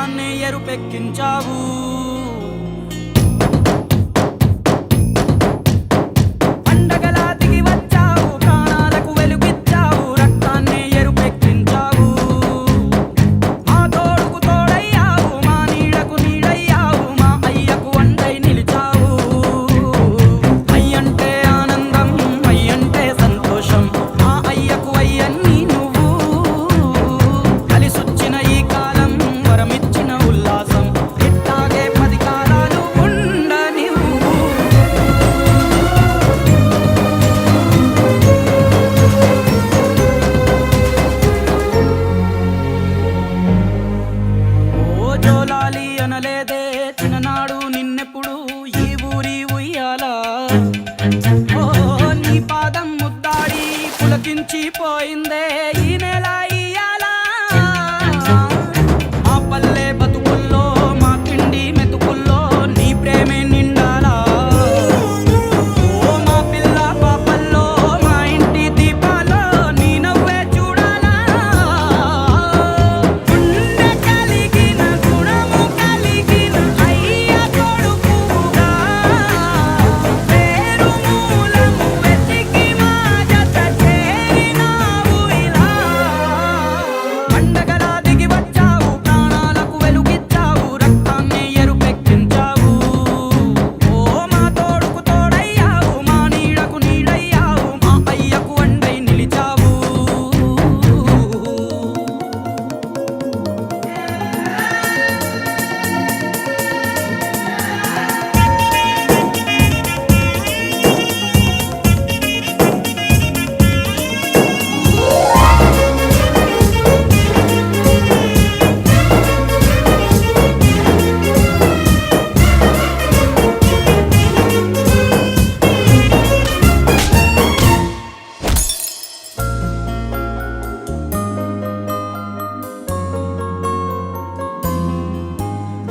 రక్తాన్ని ఎరుపెక్కించావు. పండగలా దిగి వచ్చావు, ప్రాణాలకు వెలుగిచ్చావు, రక్తాన్ని ఎరుపెక్కించావు. మా తోడుకు తోడయ్యావు, మా నీడకు నీడయ్యావు, మా అయ్యకు అండై నిలిచావు. అయ్యంటే ఆనందం, అయ్యంటే సంతోషం, మా అయ్యకు అయ్యన్ని నువ్వు. కలిసొచ్చిన ఈ కాలం వరమిచ్చిన ఉల్లాసం, ఇట్టాగే 10 కాలాలు ఉండనివ్వు. ఓ జోలాలి అనలేదే చిన్ననాడు నిన్నెప్పుడు ఈ ఊరి ఉయ్యాల. ఓ నీ పాదం ముద్దాడి పులకించిపోయిందే ఈ నెల ఇయ్యాల. మా పల్లె బతుకుల్లో, మా తిండి మెతుకుల్లో నీ ప్రేమే నిండాలా. ఓ మా పిల్ల పాపల్లో, మా ఇంటి దీపాల్లో నీ నవ్వే చూడాలా. గుండె కలిగిన గుణము కలిగిన అయ్య కొడుకుగా, పేరు మూలము వెతికి మా జత చేరినావు ఇలా. పండగలా దిగి వచ్చావు, ప్రాణాలకు వెలుగిచ్చావు, రక్తాన్ని ఎరుపెక్కించావు. ఓ మా తోడుకు తోడయ్యావు, మా నీడకు నీడయ్యావు, మా అయ్యకు అండై నిలిచావు.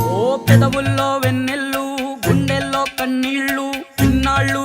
ఓ పెదవుల్లో వెన్నెల్లు, గుండెల్లో కన్నీళ్ళు, ఇన్నాళ్ళు